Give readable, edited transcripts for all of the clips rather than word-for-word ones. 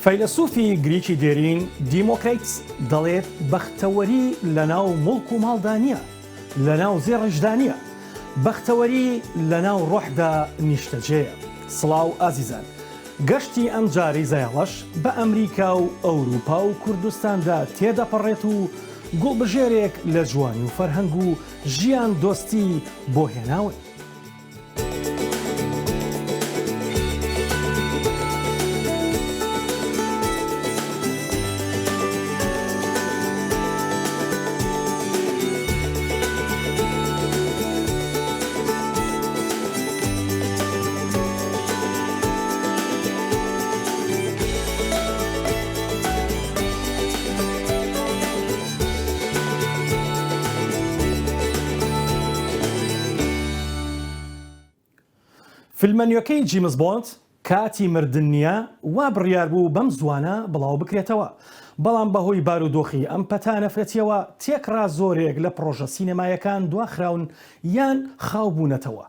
فەیلسوفی گریکی دێرین دیمۆکریتس دەڵێت بەختەوەری لەناو مڵک و ماڵدا نییە، لەناو زێڕشدا نییە، بەختەوەری لەناو ڕۆحدا نیشتەجێیە. سڵاو ئازیزان، گەشتی ئەم جاری زایڵەش بە ئەمریکا و ئەوروپا و کوردستاندا تێدەپەڕێت و گوڵبژێرێک لە جوانی و فەرهەنگ و ژیان دۆستی بۆ هێناوە. فیلمەنیۆکەی جیمز بۆند کاتی مردن نییە وا بڕیار بوو بەم زوانە بڵاو بکرێتەوە، بەڵام بەهۆی بارودۆخی ئەم پەتانەفرەتیەوە تێکڕا زۆرێک لە پرۆژە سینەمایەکان دواخراون یان خاوبوونەتەوە.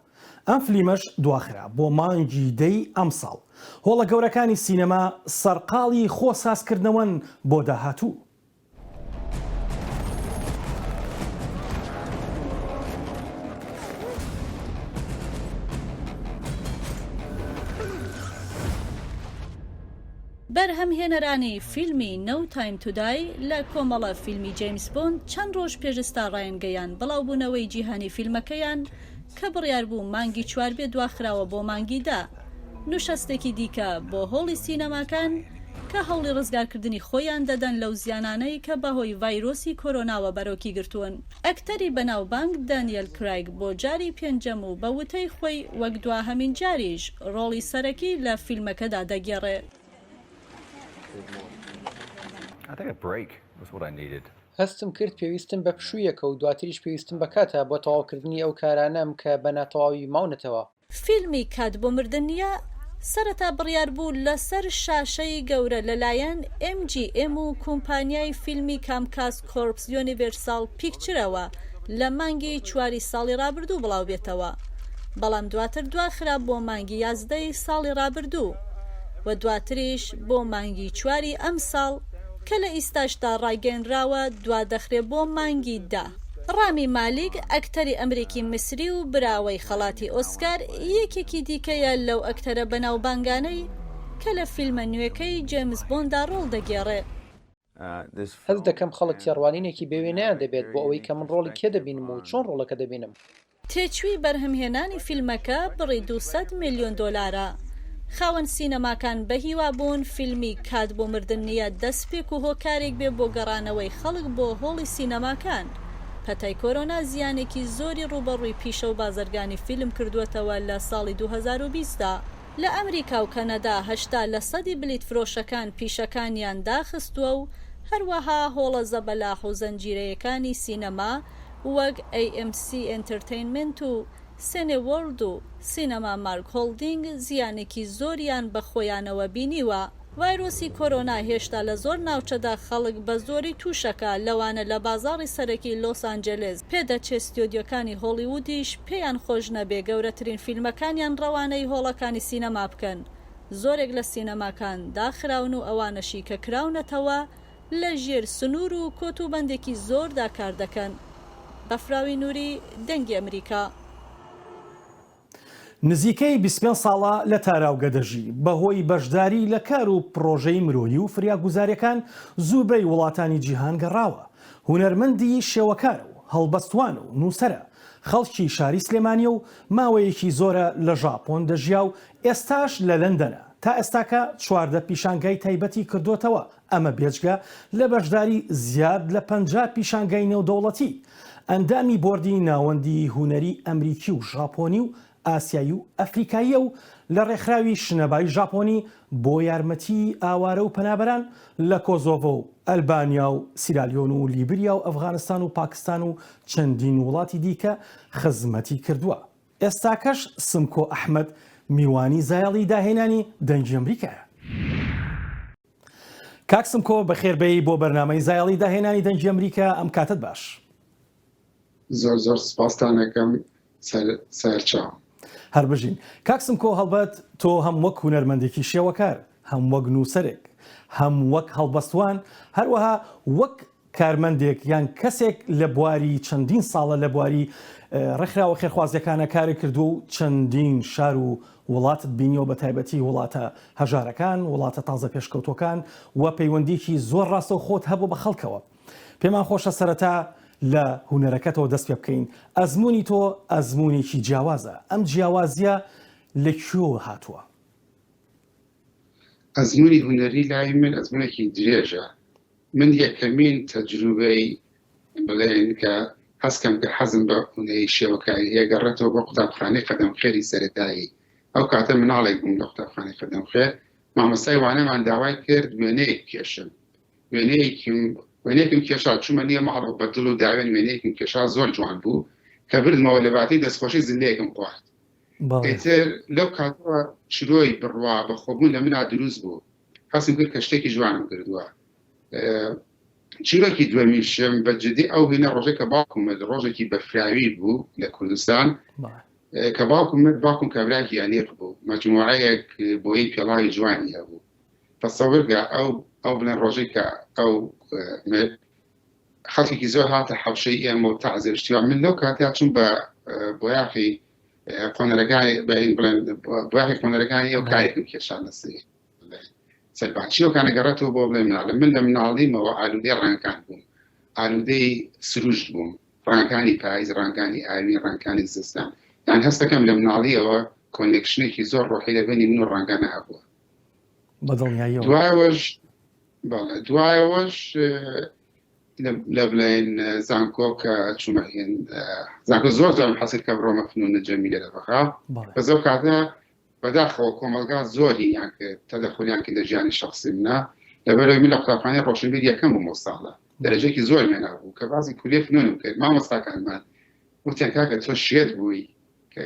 ئەم فلیمەش دواخرا بۆ مانگی دەی ئەم ساڵ. هۆڵە گەورەکانی سینەما سەرقاڵی خۆسازکردنەوەن بۆ داهاتوو. بەرهەمهێنەرانی فیلمی نو تایم تو دای لە کۆمەڵە فیلمی جیمز بۆند چەند ڕۆژ پێشستا ڕایەنگەیان بڵاوبوونەوەی جیهانی فیلمەکەیان کە بڕیار بوو مانگی چواربێ دواخراوە بۆ مانگی دا. نوشەستێکی دیکە بۆ هۆڵی سینەماکان کە هەوڵی ڕزگارکردنی خۆیان دەدەن لەو زیانانەی کە بەهۆی ڤایرۆسی کۆرۆناوە بەرەوکی گرتوون. ئەکتەری بەناوبانگ دانیێل کرایگ بۆ جاری پێنجەم و بە وتەی خۆی وەک دواهەمین جاریش ڕۆڵی سەرەکی لە فیلمەکەدا دەگێڕێ. هەستم کرد پێویستم بە پشوویەکە و دواتریش پێویستم بە کاتە بۆ تەواوکردنی ئەو کارانەم کە بە ناتەواوی ماونەتەوە. فیلمی کات بۆ مردن نییە سەرەتا بڕیار بوو لەسەر شاشەی گەورە لەلایەن MGM و کۆمپانیای فیلمی کامکاس کۆرپس یۆنیڤێرساڵ پیکچرەوە لە مانگی چواری ساڵی ڕابردوو بڵاو بێتەوە، بەڵام دواتر دواخرا بۆ مانگی 11 ساڵی ڕابردوو و دواتریش بۆ مانگی چواری ئەم ساڵ کە لە ئیستاشدا ڕایگەنراوە دوادەخرێ بۆ مانگی دا. ڕامی مالیک ئەکتەری ئەمریکی مسری و براوەی خەڵاتی ئۆسکار یەکێکی دیکەیە لەو ئەکتەرە بەناوبانگانەی کە لە فیلمە نوێەکەی جیمز بۆندا ڕۆڵ دەگێڕێ. هەست دەکەم خەڵک تێڕوانینێکی بێوێنەیان دەبێت بۆ ئەوەی کە من ڕۆڵی کێ دەبینم و چۆن ڕۆڵەکە دەبینم. تێچووی بەرهەمهێنانی فیلمەکە بڕی 200 میلیۆن دۆلارە. خاوەن سینەماکان بە هیوا بوون فیلمی کات بۆ مردن نییە دەستپێک و هۆکارێک بێ بۆ گەڕانەوەی خەڵک بۆ هۆڵی سینەماکان. پەتای کۆرۆنا زیانێکی زۆری ڕوبەڕووی پیشە و بازرگانی فیلم کردووەتەوە لە ساڵی 2020دا. لە ئەمریکا و کەنەدا 80% بلیت فرۆشەکان پیشەکانیان داخستووە و هەروەها هۆڵە زەبەلاح و زەنجیرەیەکانی سینەما وەک AMC Entertainment و سینێوەرلد و سینەما مارک هۆڵدینگ زیانێکی زۆریان بە خۆیانەوە بینیوە. ڤایرۆسی کۆرۆنا هێشتا لە زۆر ناوچەدا خەڵک بە زۆری تووشەکە، لەوانە لە بازاڕی سەرەکی لۆس ئانجلس پێدەچێت ستۆدیۆکانی هۆلیوودیش پێیان خۆش نەبێ گەورەترین فیلمەکانیان ڕەوانەی هۆڵەکانی سینەما بکەن. زۆرێک لە سینەماکان داخراون و ئەوانەشی کە کراونەتەوە لە ژێر سنوور و کۆتوبەندێکی زۆردا کار دەکەن. بەفراوی نووری دەنگی ئەمریکا. نزیکەی 25 ساڵە لە تاراوگە دەژی بەهۆی بەشداری لە کار و پرۆژەی مرۆیی و فریاگوزاریەکان زووبەی وڵاتانی جیهان گەڕاوە. هونەرمەندی شێوەکارە و هەڵبەستوانە و نووسەرە، خەڵکی شاری سلێمانیە و ماوەیەکی زۆرە لە ژاپۆن دەژیا و ئێستاش لە لەندەنە. تا ئێستاکە 14 پیشانگای تایبەتی کردوتەوە، ئەمە بێجگە لە بەشداری زیاد لە 50 پیشانگای نێودەوڵەتی. ئەندامی بۆردی ناوەندی هونەری ئەمریکی و ژاپۆنی و ئاسیایی و ئەفریقاییە و لە ڕێکخراوی شنەبای ژاپۆنی بۆ یارمەتی ئاوارە و پەنابەران لە کۆزۆڤۆ و ئەلبانیا و سیرالیۆن و لیبریا و ئەفغانستان و پاکستان و چەندین وڵاتی دیکە خزمەتی کردووە. ئێستاکەش سمکۆ ئەحمەد میوانی زایاڵی داهێنانی دەنگی ئەمریکایە. کاک سمکۆ بەخێربەی بۆ بەرنامەی زایاڵی داهێنانی دەنگی ئەمریکا، ئەم کاتت باش. زۆر سپاسدانەکەم سەرچاو. هەر بژین. کاک سمکۆ هەڵبەت تۆ هەم وەک هونەرمەندێکی شێوەکار، هەم وەک نووسەرێک، هەم وەک هەڵبەستوان هەروەها وەک کارمەندێک یان کەسێک لە بواری چەندین ساڵە لە بواری ڕێکخراوە خێرخوازیەکانە کاری کردو و چەندین شار و وڵاتت بینیەوە بە تایبەتی وڵاتە هەژارەکان وڵاتە تازە پێشکەوتەکان و پەیوەندیکی زۆر ڕاستە و خۆت هەبوو بە خەڵکەوە پێمان خۆشە سەرەتا لە هونەرەکەتەوە دەست پێ بکەین ئەزمموی تۆ ئەزمموونێکی جیاوازە ئەم جیاوازیە لەکوێوە هاتووە ئەزمموی هونەری لای من ئەزممونێکی درێژە من یەکەمین تەجروبەی بڵێن کە هەستکەم کە حەزم بە هونەری شێوەکاری هێگەڕێتەوە بۆ قوتابخانەی قەدەمخێری سەرەتایی ئەو کاتە مناڵێک بووم لە قوتابخانەی قەدەمخێر مامۆستای وانەمان داوای کرد وێنەیەک کێشم وێنەیەکم کێشا چوومە نییە ماڵەوە بەدڵ و داوێن وێنەیەکم کێشا زۆر جوان بوو کە بردمەوە لە باتی دەستخۆشی زندەیەکم خوارد ئیتر لەو کاتەوە شرۆی بڕوا بە خۆبوون لە منا دروست بوو هەستم کرد کە شتێکی جوانم کردووە چیرۆکی دووەمیشم بەجددی ئەو هینە ڕۆژێک کە باوکومت ڕۆژێکی بەفراوی بوو لە کوردستان کە باوکم کابراکی یانێق بوو مەجموعەیەک بۆیەی پێڵاوی جوانی هەبوو تەسەوورگە ئەو بڵێن ڕۆژێک کە ئەو خەڵکێکی زۆر هاتە حەوشەی ئێمە و تەعزێشتیوە من لەو کاتیا چوون بە بۆیاخی خۆنەرەکانی بڵێن بۆیاخی خۆنەرەکانی ئەو کارێکم کێشان لەسێ سەرباچیەکانە گەڕێتەوە بۆ بڵێ مناڵم من لە مناڵیمەوە ئالودەی ڕەنگەکان بووم ئالودەی سروشت بووم ڕەنگەکانی پاییز ڕەنگەکانی ئاوی ڕەنگەکانی زستان یان هەستەکەم لە مناڵیەوە کۆنێکشنێکی زۆر ڕۆحی لە بینی من و ڕەنگانە هەبووە دوایەوەش لە بڵێن زانکۆ کە چوومەهێن زانکۆ زۆر زۆرم حەسر کە بڕۆمە فنونە جەمیلە لەبەخا بەزەو کاتە بەداخەوە کۆمەلگا زۆری یان کرد تەدەخلیان کرد لە ژیانی شخصی منە لەبەرەوەی من لە قوتابخانەی ڕۆشنبیر یەکەم بووم مۆستاڵە دەرەجەیەکی زۆر مێنا بوو کە بازی کولێ فنونم کرد مامۆستاکانمان وتیان کاکە تۆ شێت بووی کە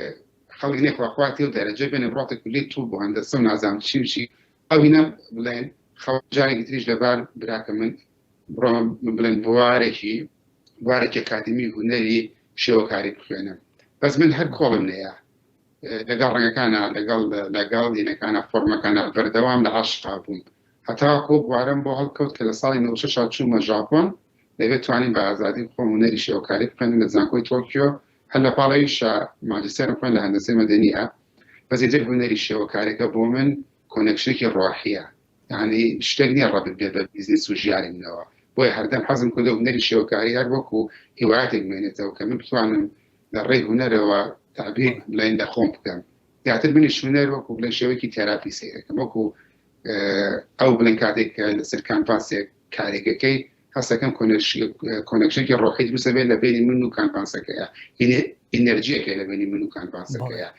خەڵکی نێخواخواتی و دەرەجە بێنە بڕاتە کولێ توو بۆ هەندەسە و نازانم چی ئەو هینە بڵێن خەڵجارێکی تریش لەبار براکە من بڕۆمە بڵێن بوارێکی ئەکادمی هونەری شێوەکاری بخوێنم بەس من هەر کۆڵم نەیە لەگەڵ ڕەنگەکانە لەگەڵ دینەکانە فۆرمەکانە بەردەوام لە عاشقا بووم هەتا کۆ بوارم بۆ هەڵکەوت کە لە ساڵی 96 چوومە ژاپۆن دەبێت توانین بە ئازادی خۆم هونەری شێوەکاری بخوێنم لە زانکۆی تۆکیۆ هەر لە پاڵەویشە ماجستێرم خوێن لە هەندسەی مەدەنیە بەس ئیتر هونەری شێوەکاریەکە بۆ من کۆنێکشنێکی ڕۆحیە یعنی شتێک نییە ڕەبط بێت بە بیزنس و ژیانی منەوە بۆیە هەردەم حەزم کردە هونەری شێوەکاری هەر وەکو هیوایەتێک بمێنێتەوە کە من بتوانم لە ڕێی هونەرەوە تعبیر بڵێن لە خۆم بکەم زیاتر بنیش هونەر وەکو بڵێن شێوەیەکی تێراپی سەیرەکەم وەکو ئەو بڵێن کاتێک کە لەسەر کانڤاسێک کارێکەکەی هەستەکەم کۆنێکشنێکی ڕۆحی دروستە بێت لە بینی من و کانڤاسەکەیە ئینەرجیەکەی لە بینی من و کانڤاسەکەیە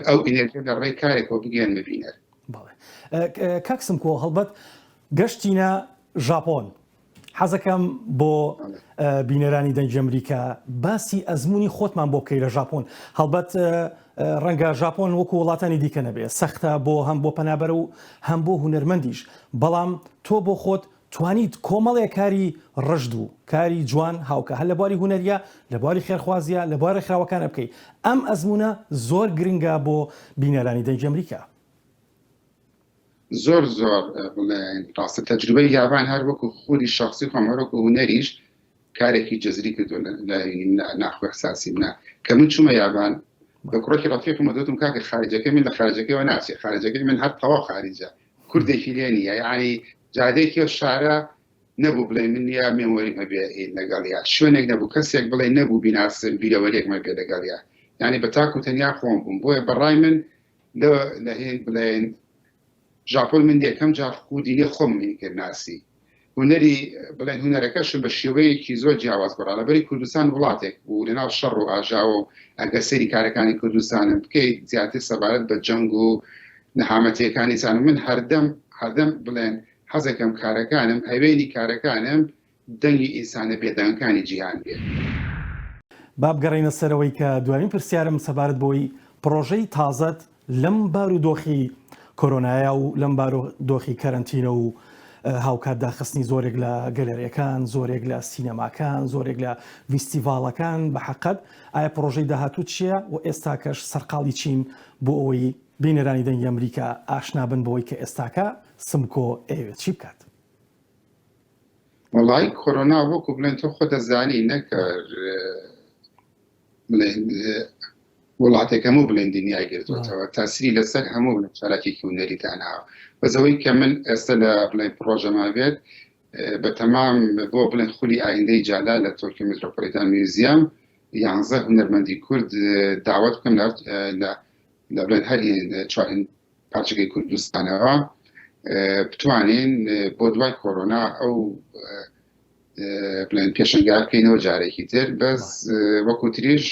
ئەو ئینەرجی لە ڕێی کارێکەوە بگەن ببینەر کاکسم کۆ هەڵبەت گەشتینە ژاپۆن حەزەکەم بۆ بینەرانی دەنگی ئەمریکا باسی ئەزمموی خۆتمان بۆ بکەی لە ژاپۆن هەڵبەت ڕەنگە ژاپۆن وەکو وڵاتانی دیکە نەبێت سەختە بۆ هەم بۆ پەنابەرە و هەم بۆ هونەرمەندیش بەڵام تۆ بۆ خۆت توانیت کۆمەڵێ کاری ڕژد و کاری جوان هاوکە هەر لە بواری هونەریە لە بواری خێرخوازیە لە بواری خراوەکانە بکەی ئەم ئەزممونە زۆر گرنگە بۆ بینەرانی دەنگی ئەمریکا زۆر بڵێن ڕاستە تەجروبەی یابان هەر وەکو خۆری شخصی خۆم هەرۆکو هونەریش کارێکی جەزری کردو لە ناخوێحساسی منە کە من چوومە یابان بە کوڕێکی ڕەفیقم دەوتم کاکە خارجەکەی من لە خارجەکەیەوە ناچێت خارجەکەی من هەر تەواو خارجە کوردێکی لێ نییە یعنی جادەیەکی شارە نەبوو بڵێ من نیە مێمۆری مەبێ لەگەڵیا شوێنێک نەبوو کەسێک بڵێ نەبوو بیناسم بیرەوەرێک مەبێ لەگەڵیا یعنی بە تاک و تەنیا خۆم بووم بۆیە بەڕای من لە هێن بڵێن ژاپۆن من یەکەم جار خودینێ خۆم کرد ناسی هونەری بڵێن هونەرەکەشم بە شێوەیەکی زۆر جیاواز بڕا لەبەری کوردستان وڵاتێک بوو لەناو شەڕ و ئاژاوە و ئەگە سەری کارەکانی کوردستانم بکەیت زیاتر سەبارەت بە جەنگ و نەهامەتیەکانی زانم من هەردەم بڵێن حەزەکەم کارەکانم هەوێنی کارەکانم دەنگی ئینسانە بێدەنگەکانی جیهان بێت با بگەڕێنە سەرەوەی کە دوایین پرسیارم سەبارەت بۆی پرۆژەی تازەت لەم بارودۆخی کۆرۆنایە و لەم بارودۆخی کەرەنتینە و هاوکات داخستنی زۆرێک لە گەلەریەکان زۆرێک لە سینەماکان زۆرێک لە ڤیستیڤاڵەکان بە حەقەت ئایا پرۆژەی داهاتوو چییە و ئێستا کەش سەرقاڵی چین بۆ ئەوەی بینەرانی دەنگی ئەمریکا ئاشنابن بۆی کە ئێستاکە سمکۆ ئەوێت چی بکات؟ وڵی کۆرۆنا وەکو بڵێن تۆ خۆ دەزانی نەکرد بڵێن وڵاتێک هەموو بڵێن دنیای گرتوێتەوە تاسیری لەسەر هەموو شارەکێکی هونەریداناوە بەزەوەی کە من ئێستا لە بڵێن پرۆژەما بێت بە تەمام بۆ بڵێن خولی ئایندەی جالا لە تۆکیۆ میترۆپۆلیتان میوزیەم 11 هونەرمەندی کورد داوت بکەم لە بڵێن هەر پارچەکەی کوردستانەوە بتوانین بۆ دوای کۆرۆنا ئەو بڵێن پێشنگار بکەینەوە جارێکی تر بەس وەکو تریش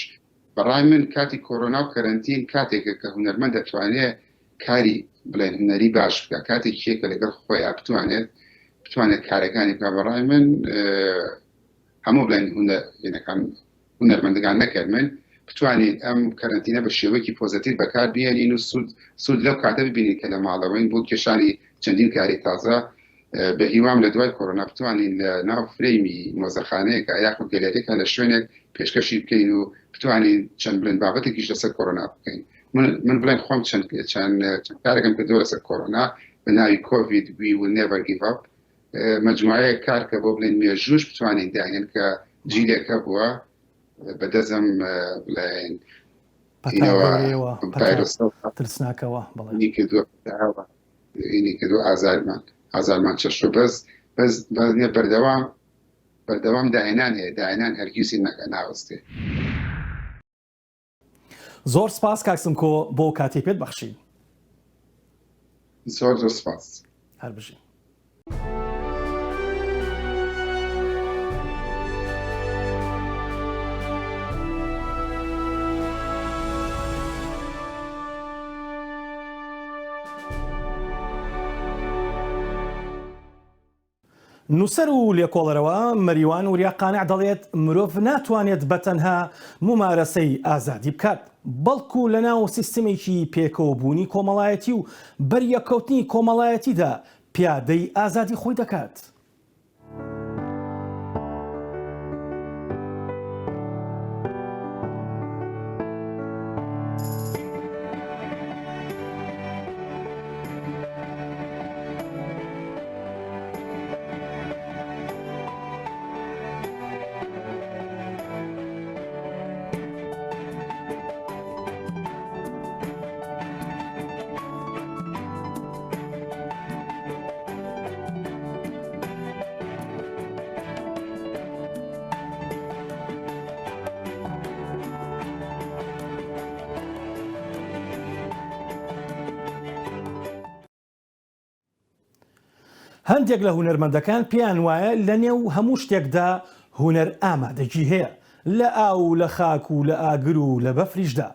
بەڕای من کاتی کۆرۆنا و کەرەنتین کاتێکە کە هونەرمەند دەتوانێت کاری بڵێن هونەری باش بکە کاتێکی شێکە لەگەڵ خۆیان بتوانێت کارەکانی بکە بەڕای من هەموو بڵێن هونەرمەندەکان نەکرد من بتوانین ئەم کەرەنتینە بە شێوەیەکی پۆزیتیڤ بەکار بهێنین و سوود لەو کاتە ببینین کە لە ماڵەوەین بۆ کێشانی چەندین کاری تازە بە هیوام لە دوای کۆرۆنا بتوانین لە ناو فرەیمی مۆزەخانەیەکە یاخود گەلێرێکە لە شوێنێک پێشکەشی بکەین و بتوانین چەند بڵێن بابەتێکیش لەسەر کۆرۆنا بکەین من بڵێن خۆم چەند کارێکم کردووە لەسەر کۆرۆنا بە ناوی کۆڤید we will never give up مەجموعەیە کار کە بۆ بڵێن مێژوش بتوانین داهێن کە جیلێکە بووە بەدەزم بڵێن ترسناکەوە کردو ئازارمان چەشۆ بەس بەردەوام داهێنان هەیە داهێنان هەرگیزی ناوەستێ. زۆر سپاس کاکسمکۆ بۆ کاتی پێت بەخشین. زۆر سپاس. هەر بژین. نووسەر و لێکۆڵەرەوە مەریوان وریا قانع دەڵێت مرۆڤ ناتوانێت بەتەنها ممارەسەی ئازادی بکات بەڵکو لە ناو سیستمێکی پێکەوەبوونی کۆمەڵایەتی و بەریەکەوتنی کۆمەڵایەتیدا پیادەی ئازادی خۆی دەکات. هەندێک لە هونەرمەندەکان پێیان وایە لە نێو هەموو شتێکدا هونەر ئامادەگی هەیە لە ئاو لە خاک و لە ئاگر و لە بەفریشدا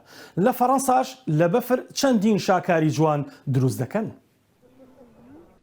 لە فەڕەنساش لە بەفر چەندین شاکاری جوان دروست دەکەن.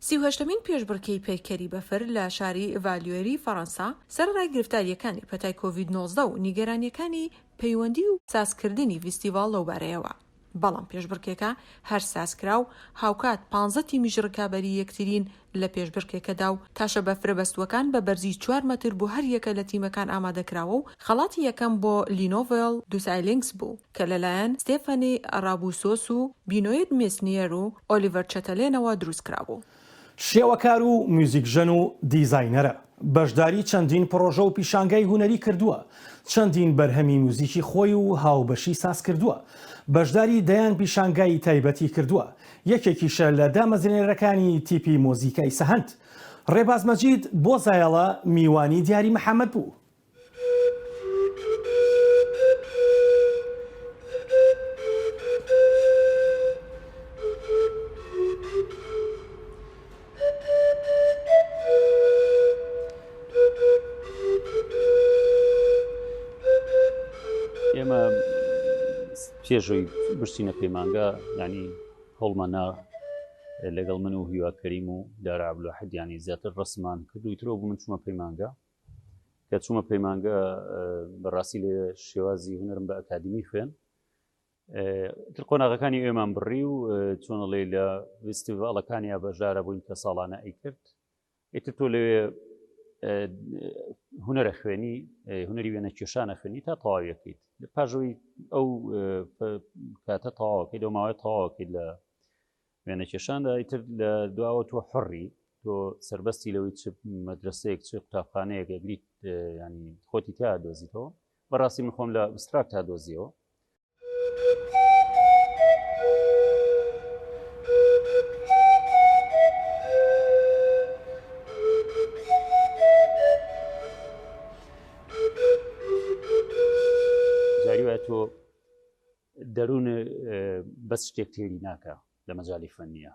38مین پێشبڕکێی پێکەری بەفر لە شاری ڤالیۆری فەڕەنسا سەرڕای گرفتاریەکانی پەتای کۆڤید-19 و نیگەرانیەکانی پەیوەندی و سازکردنی فیستیڤاڵ لەوبارەیەوە. بەڵام پێشبڕکێکە هەر سازکرا و هاوکات 15 تیمیژ ڕکابەری یەکترین لە پێشبڕکێکەدا و تاشە بەفرە بەستوەکان بە بەرزی 4 مەتر بۆ هەر یەکە لە تیمەکان ئامادەکراوە و خەڵاتی یەکەم بۆ لینۆڤێل دوسایلینگس بوو کە لەلایەن ستێفانی ڕابوسۆس و بینۆید میسنیەر و ئۆلیڤەر چەتەلێنەوە دروست کرابوو. شێوەکار و موزیکژەن و دیزاینەرە بەشداری چەندین پرۆژە و پیشانگای هونەری کردووە چەندین بەرهەمی موزیکی خۆی و هاوبەشی ساز کردووە بەشداری دەیان پیشانگای تایبەتی کردووە یەکێکیشە لە دامەزرێنەرەکانی تیپی مۆزیکای سەهەند ڕێباز مەجید بۆ زایەڵە میوانی دیاری محەممەد بوو. ئێمە پێشەوەی برسینە پەیمانگە ینی هەوڵمانە لەگەڵ من و هیوا کەریم و دارا عەبدولواحید ینی زیاتر ڕسمان کرد و ئیترەوە بوو من چوومە پەیمانگە کە چوومە پەیمانگە بەڕاستی لێ شێوازی هونەرم بە ئەکادمی خوێن تر قۆناغەکانی ئێمان بڕی و چۆنەڵێ لە فیستیڤاڵەکانیا بەشدارە بووین کە ساڵانە ئەیکرد ئیتر تۆ لەوێ هونەرە خوێنی هونەری وێنە کێشانە خوێنی تا تەواویەکەیت پاژەوەی ئەو کاتە تەواوەکەی لەو ماوەی تەواوەکەی لە وێنە کێشاندا ئیتر لە دواوە تۆ حڕی تۆ سربەستی لەوەی چ مەدرسەیەک چ قوتابخانەیەک ئەگریت ینی خۆتی تا دۆزیتەوە بەڕاستی من خۆم لە ئوسترا تا دۆزیەوە جاری وایە تۆ دەروون بەس شتێک تێری ناکە لە مەجای فەنیە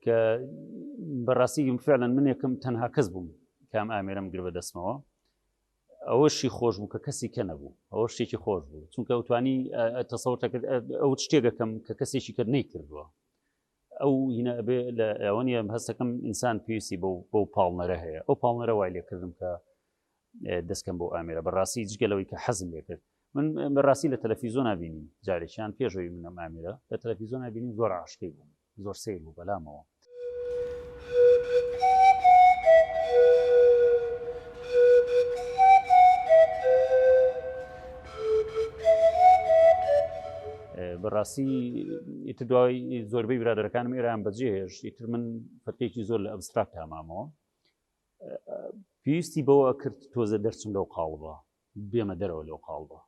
کە بەڕاستی فعلەن من یەکەم تەنها کەس بووم کام ئامێرەم گر بەدەستمەوە ئەوەشی خۆش بوو کە کەسی کە نەبوو ئەوە شتێکی خۆش بوو چونکە ئەوتوانی تەسەوڕەکرد ئەو شتێکەکەم کە کەسێکی کرد نەیکردووە ئەو هینە ئەبێ لە ئەوەنیە هەستەکەم ئینسان پێویستی بەو پاڵنەرە هەیە ئەو پاڵنەرە وای لێکردم کە دەستکەم بۆ ئامێرە بەڕاستی جگەلەوەی کە حەزم لێ کرد من بەڕاستی لە تەلەڤیزۆن نبینیم جارێکیان پێشەوەی منە ئامێرە لە تەلەڤیزۆن نبینیم زۆر عاشقی بووم زۆر سیر بوو بەلامەوە بەڕاستی ئیتر دوای زۆربەی برادەرەکانم ئێران بەجێهێش ئیتر من فەرقێکی زۆر لە ئەبستراکت هەمامەوە پێویستی بەوە کرد تۆزە دەرچم لەو قاڵبە بێمە دەرەوە لەو قاڵبە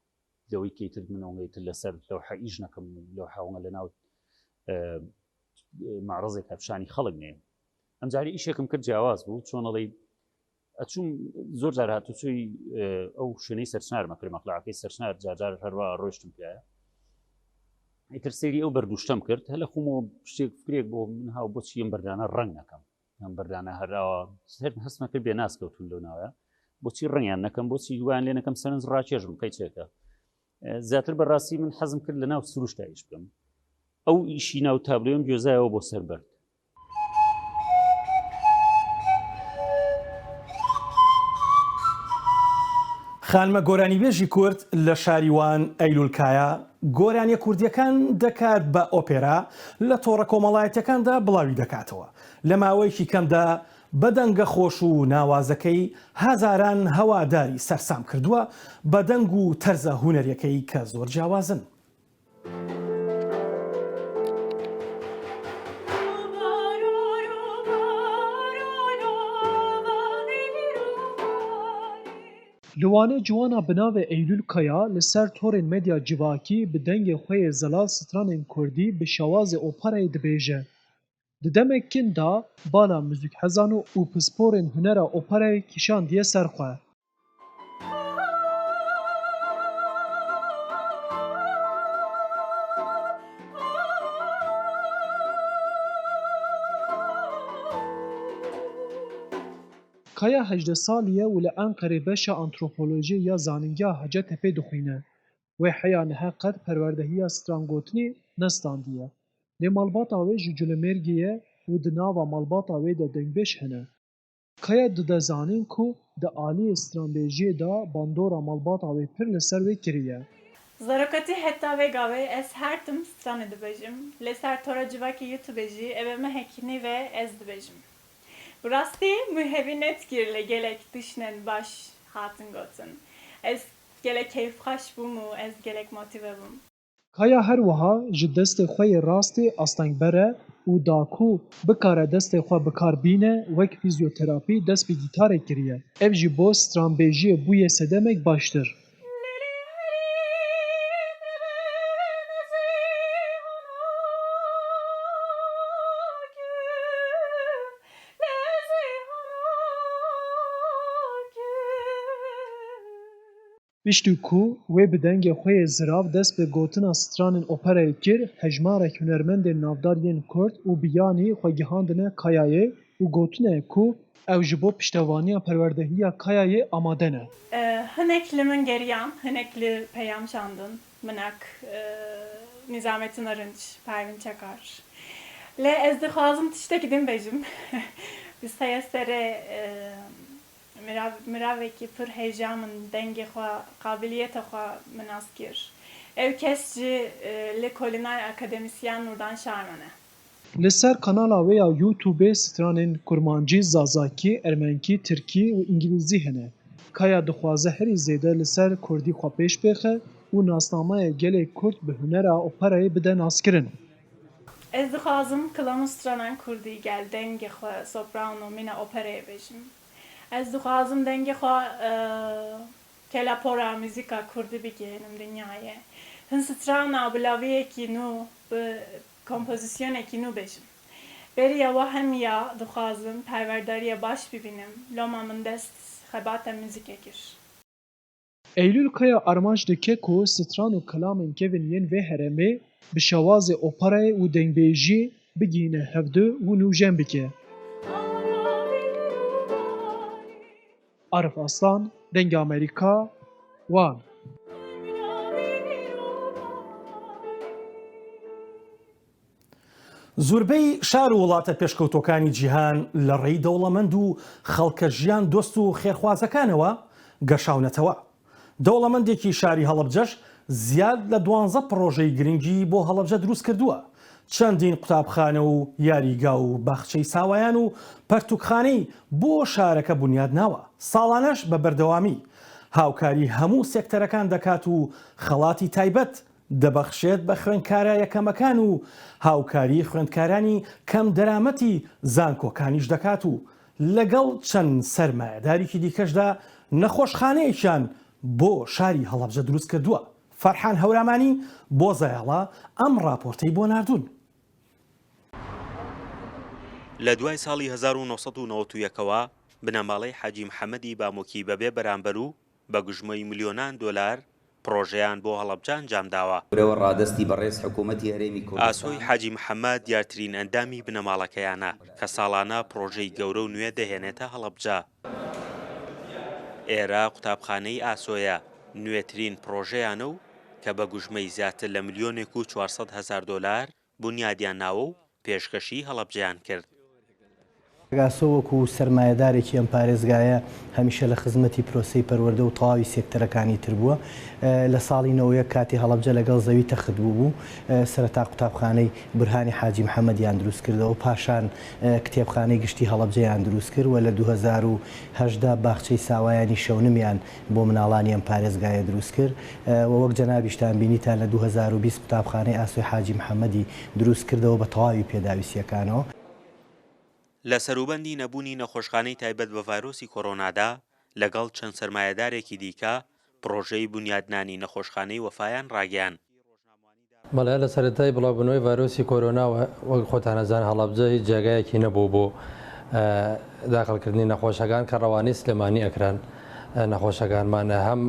لەوەی کەیتر منەوەیتر لەسەر لەو حەئیش نەکەم لەو حاوڵە لە ناو معرەزێک هەپشانی خەڵک نێ ئەمجاری ئیشێکم کرد جیاواز بوو چۆنەڵی ئەچوم زۆر جار هاتوچووی ئەو شوێنەی سەرچنارمە کرد مەقلعەکەی سەرچنار جار هەروە ڕۆیشتم پێیە ئیتر سێری ئەو بەردوشتەم کرد هەلە خۆمەوە شتێک فکرێک بۆ من هاو بۆچی ئەم بەردانە ڕەنگ نەکەم ئەم بەردانە هەراوە هەستمە کرد بێ ناسکەوتون لەو ناوە بۆچی ڕەنگیان نەکەم بۆچی دوایان لێ نەکەم سەرنج ڕاکێژم کەی چێکە زیاتر بەڕاستی من حەزم کرد لە ناو سروشتا ئیش بکەم ئەو ئیشی ناو تابلۆم گوێزایەوە بۆ سەربەرد خانمە گۆرانیبێژی کورد لە شاریوان ئەیلولکایە گۆرانیە کوردیەکان دەکات بە ئۆپێرا لە تۆڕە کۆمەڵایەتەکاندا بڵاوی دەکاتەوە لە ماوەیەکی کەمدا بەدەنگە خۆش و ناوازەکەی هەزاران هەواداری سەرسام کردووە بە دەنگ و تەرزە هونەریەکەی کە زۆر جیاوازن. Liwanê ciwana binavê Eylûlkaya li ser torên medya civakî bi dengê xwe yê zelal stranên Kurdî bi şewazê operayê dibêje. Di demek kin da bala muzîkhezan û pisporên hunera operayê kîşandiye ser xwe. Kaya 18 salî ye û li Enqerê beşa antropolojî ya zanîngeha Hacettepe dixwîne. Wê heya niha qet perwerdehiya strangotinê nestandiye. Lê malbata wê ji Culemêrgê ye û di nava malbata wê de dengbêj hene. Kaya dide zanîn ku di aliyê stranbêjiyê da bandora malbata wê pir li ser wê kiriye. Zarokatî heta vê gavê ez her tim stranê dibêjim. Lê ser tora civakê YouTube jî evê me hekînî ve ez dibêjim. Bu rastî muhevî netgir li gelek tiştên baş hatin gotin. Ez gelek keyfxweş bûm û ez gelek motive bûm. Kaya her wiha ji destê xwe yê rastê astengber e û da ku bikare destê xwe bikar bîne wek fîzyoterapî dest bi gîtarê kiriye. Ev jî bo stranbêjiyê bûyê sedemek baştir. Piştî ku wê bi dengê xwe yê zirav dest bi gotina stranên operayê kir, hejmarek hunermendên navdar yên Kurd û biyanî xwe gihandine Kayayê û gotine ku ew ji bo piştevaniya perwerdehiya Kayayê amade ne. Hinek li min geriyan, hinek li peyam şandin, minak Nizamettin Arınç, Pervin Çakar. Lê ez dixwazim tiştekî din bêjim. Bi seyestere miravekî pir heyecan min dengê xwe, qabiliyeta xwe min nas kir. Ev kes jî li Kolînar akademisyen Nurdan Şarman e. Li ser kanala wê ya YouTubeê stranên kurmancî, zazakî, ermenkî, tirkî û îngilîzî hene. کایا دixwaze herî zêde li ser Kurdî xwe pêş bêxe û nasnameyê gelê Kurd bi hunera operayê bide naskirin. Ez dixwazim Kılamı Stranan Kurdî gel dengê xwe soprano mîna operayê bêjim. Ez dixwazim dengê xwe kelapora müzîka Kurdî bigihînim dinyayê. Hin strana bi laviyekî nû bi kompozisyonekî nû bêjim. Beriya we hemiya dixwazim perwerdariya baş bibînim. Loma min dest xebata müzîkê kir. Eylül kaya armanc dike ku stran û kelamên kevin yên vê herêmê bi şewazê operayê û dengbêjî bigîne hevdû û nûjen bike. Arif Aslan, Dengê Amerîka, Wan. زۆربەی شار و وڵاتە پێشکەوتۆکانی جیهان لە ڕێی دەوڵەمەند و خەڵکە ژیان دۆست و خێرخوازەکانەوە گەشاونەتەوە. دەوڵەمەندێکی شاری هەڵەبجەش زیاد لە 12 پرۆژەی گرنگی بۆ هەڵەبجە دروست کردووە. چەندین قوتابخانە و یاریگا و باخچەی ساوایان و پەرتوکخانەی بۆ شارەکە بنیاد ناوە. ساڵانەش بە بەردەوامی هاوکاری هەموو سێکتەرەکان دەکات و خەڵاتی تایبەت دەبەخشێت بە خوێندکارە یەکەمەکان و هاوکاری خوێندکارانی کەم دەرامەتی زانکۆکانیش دەکات و لەگەڵ چەند سەرمایەدارێکی دیکەشدا نەخۆشخانەیەکیان بۆ شاری هەڵەبجە دروست کردووە. فەرحان هەورامانی بۆ زایاڵە ئەم راپۆرتەی بۆ ناردوون. لە دوای ساڵی 1991ەوە بنەماڵەی حاجی محەممەدی بامۆکی بەبێ بەرامبەر و بە گژمەی ملیۆنان دۆلار پرۆژەیان بۆ هەڵەبجان جامداوە. ڕادستی بەڕێز حکوومەتی هەرێمی کوردستان ئاسۆی حاجی محەممەد دیارترین ئەندامی بنەماڵەکەیانە کە ساڵانە پرۆژەی گەورە و نوێ دەهێنێتە هەڵەبجە. ئێرە قوتابخانەی ئاسۆیە نوێترین پرۆژەیانە و کە بە گوژمەی زیاتر لە $1,400,000 بنیادیان ناوە و پێشکەشی هەڵەبجەیان کرد. ئاسۆ وەکو سەرمایەدارێکی ئەم پارێزگایە هەمیشە لە خزمەتی پرۆسەی پەروەردە و تەواوی سێکتەرەکانی تر بووە. لە ساڵی 90 کاتی هەڵەبجە لەگەڵ زەوی تەخت بوو سەرەتا قوتابخانەی بورهانی حاجی محەممەدیان دروست کردەوە، پاشان کتێبخانەی گشتی هەڵەبجەیان دروست کرد و لە 2010 باخچەی ساوایانی شەونمیان بۆ مناڵانی ئەم پارێزگایە دروست کرد و وەک جەنابیشتان بینیتان لە 2020 قوتابخانەی ئاسۆی حاجی محەممەدی دروست کردەوە بە تەواوی پێداویستیەکانەوە. لە سەروبەندی نەبوونی نەخۆشخانەی تایبەت بە ڤایرۆسی کۆڕۆنادا لەگەڵ چەند سەرمایەدارێکی دیکە پرۆژەی بنیادنانی نەخۆشخانەی وەفایان ڕاگەیاند. بەڵێ لە سەرەتای بڵاوبوونەوەی ڤایرۆسی کۆرۆناوە وەک خۆتان ئەزان هەڵەبجە هیچ جێگایەکی نەبوو بۆ داخڵکردنی نەخۆشەکان کە ڕەوانەی سلێمانی ئەکران نەخۆشەکانمانە هەم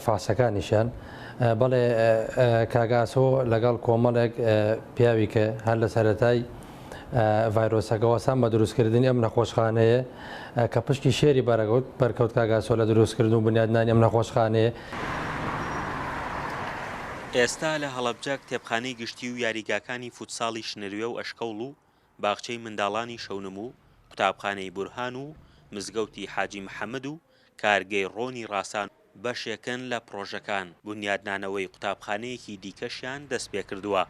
فاسەکانیشان. بەڵێ کاگاسۆ لەگەڵ کۆمەڵێک پیاوی کە هەر لە سەرەتای ڤایرۆسەکەوەسان بە دروستکردنی ئەم نەخۆشخانەیە کە پشتی شێری بەرکەوت کاگاسۆ لە دروستکردن و بنیادنانی ئەم نەخۆشخانەیە. ئێستا لە هەڵەبجە کتێبخانەی گشتی و یاریگاکانی فوتساڵی شنەروێ و ئەشکەوڵ و باخچەی منداڵانی شەونم و قوتابخانەی بورهان و مزگەوتی حاجی محەممەد و کارگەی ڕۆنی ڕاسان بەشێکن لە پرۆژەکان بنیادنانەوەی قوتابخانەیەکی دیکەشیان دەست پێ کردووە.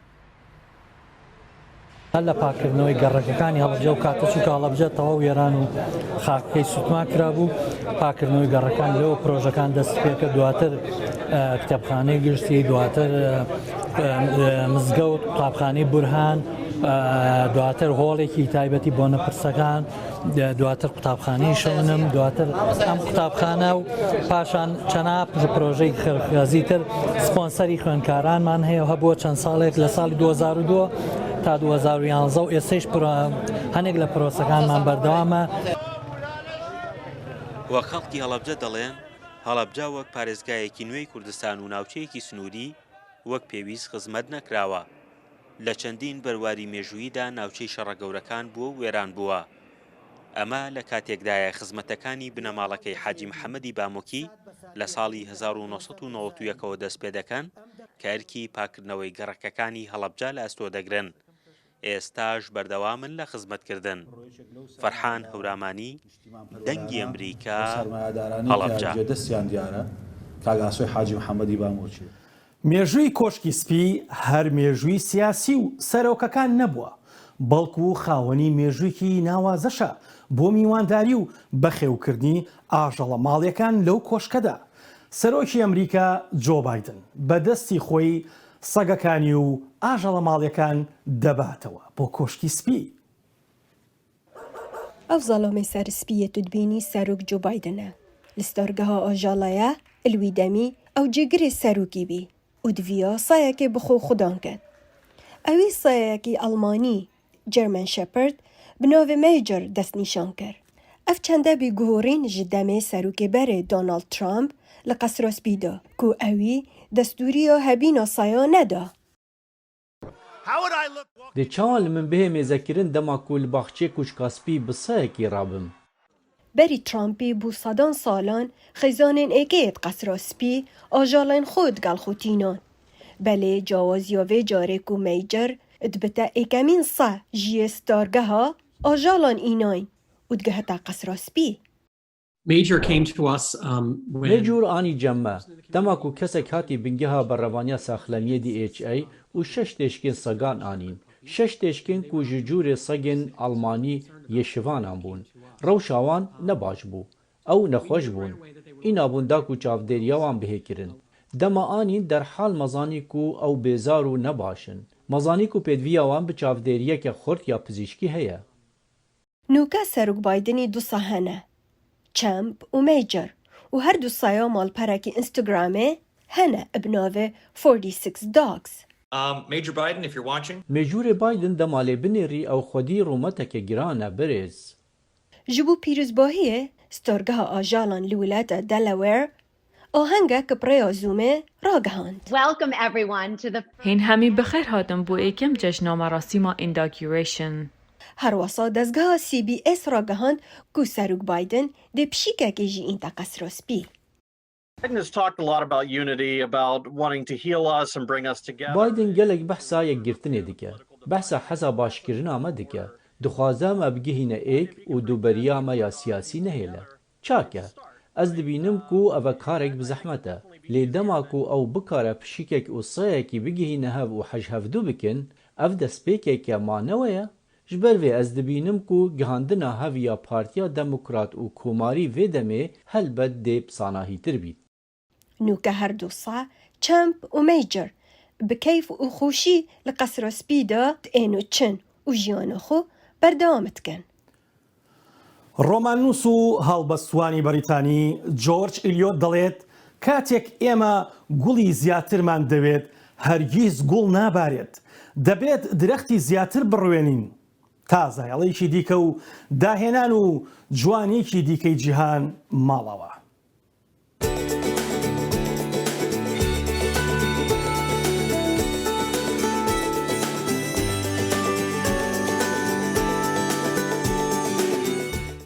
هەر لە پاکردنەوەی گەڕەکەەکانی هەڵەبجە و کاتەچووکە هەڵەبجە تەواو وێران و خاکەکەی سوتما کرابوو، پاکردنەوەی گەڕەکان لەوە پرۆژەکان دەست پێکە، دواتر کتێبخانەی گشتی، دواتر مزگەوت، قوتابخانەی بورهان، دواتر هۆڵێکی تایبەتی بۆ نەپرسەکان، دواتر قوتابخانەی شەونم، دواتر ئەم قوتابخانە و پاشان چەنا پرۆژەی خێرخوازی تر سپۆنسەری خوێندکارانمان هەیە هەبووە چەند ساڵێک لە ساڵی 2002 تا 2011 و ئێستش هەنێک لە پرۆسەکانمان بەردەوامە. وە خەڵکی هەڵەبجە دەڵێن هەڵەبجە وەک پارێزگایەکی نوێی کوردستان و ناوچەیەکی سنووری وەک پێویست خزمەت نەکراوە. لە چەندین بەرواری مێژووییدا ناوچەی شەڕەگەورەکان بووە و وێران بووە. ئەمە لە کاتێکدایە خزمەتەکانی بنەماڵەکەی حاجی محەممەدی بامۆکی لە ساڵی 1991ەوە دەست پێ دەکەن کە ئەرکی پاکردنەوەی گەڕەکەکانی هەڵەبجە لە ئەستۆ دەگرن. ئێستاش بەردەوامن لە خزمەتکردن. فەرحان هەورامانی، دەنگی ئەمریکا، هەڵەبجە. دەستیان دیارە کاگاسۆی حاجی محەممەدی بامۆکی. مێژووی کۆشکی سپی هەر مێژووی سیاسی و سەرۆکەکان نەبووە، بەڵکو خاوەنی مێژوویەکی ناوازەشە بۆ میوانداری و بەخێوکردنی ئاژەڵە ماڵیەکان لەو کۆشکەدا. سەرۆکی ئەمریکا جۆ بایدن بەدەستی خۆی سەگەکانی و ئاژەڵە ماڵیەکان دەباتەوە بۆ کۆشکی سپی. ئەو زەڵۆمەی سەر سپیەت دبینی سەرۆک جۆ بایدنە لە ستۆرگەها ئاژەڵەیە ئلوی دەمی ئەو جێگرێ سەرۆکی بی و دویە سایەکێ بخۆ خوددان کرد. ئەوی سایەکی ئەڵمانی جەرمەن شەپرد بناوێ مەیجر دەستنیشان کرد. ئەف چەندە بێگوهۆڕین ji demê serokêberê Donald Trump li qesrospî da ku ewî destûriya hebîna sayan neda. Dê çawan li min bihê mêzekirin dema ku li baxçeyê kuşkaspî bi sayekî rabim. Berî Trumpê bû sedan salan xêzanên êkeyê qesra spî ajalên xwe digal xwetînan. Belê cawaziya vê carê ku meycer dibite êkemîn se ji yê stargeha ajalan înayn û digiheta qesra spî. Mecûr anî cemme dema ku kesek hatî bingeha berrevaniya saxlemiye DHA û 6 teşkên segan anîn. 6 teşkên ku ji cûrê segên Almanî yê şivanan bûn. Rewşa wan ne baş bû. Ew nexweş bûn. Îna bûn da ku çavdêriya wan bihêkirin. Dema anîn derhal mezanî ku ew bêzar û nebaşin. Mezanî ku pêdiviya wan bi çavdêriyeke xurt ya pizîşkî heye. Nûka Serok Bidenî du sa hene. Trump û Major û her du saya malperekî Instagramê hene bi navê 46 Dogs. Major Biden, if you're watching. Mecûrê Biden dema lê binêrî ew xwedî rûmeteke giran e birêz. Ji bo pîrozbahiyê storgeha ajalan li welata Delaware ahengek pirêya Zoomê ragihand. Welcome everyone to the Hên hemî bi xêr hatin bû êkem cejna merasîma inauguration. Her wasa dezgeha CBS ragihand ku Serok Biden dê pişîkekê jî înta qesra spî. Biden has talked a lot about unity, about wanting to heal us and bring us together. Biden gelek behsa yekgirtinê dike. Behsa heza başkirina me dike. Dixwaze me bigihîne êk û dûberiya me ya siyasî nehêle. Çak e. Ez dibînim ku ev karek bi zehmet e. Lê dema ku ew bikare pişîkek û sayekî bigihîne hev û hejhevdû bikin, ev destpêkeke manewe ye. Ji ber vê ez dibînim ku gihandina heviya Partiya Demokrat û Komarî vê demê helbet dê sanahîtir bît. Nûka her du sa Trump û Major bi keyf û xweşî li qesra spî de ên çin û jiyana xwe berdewam dikin. ڕۆماننووس و هەڵبەستوانی بەریتانی جۆرج ئیلیۆت دەڵێت کاتێک ئێمە گوڵی زیاترمان دەوێت هەرگیز گوڵ نابارێت دەبێت درەختی زیاتر بڕوێنین تا زایەڵێکی دیکە و داهێنان و جوانێکی دیکەی جیهان ماڵەوە.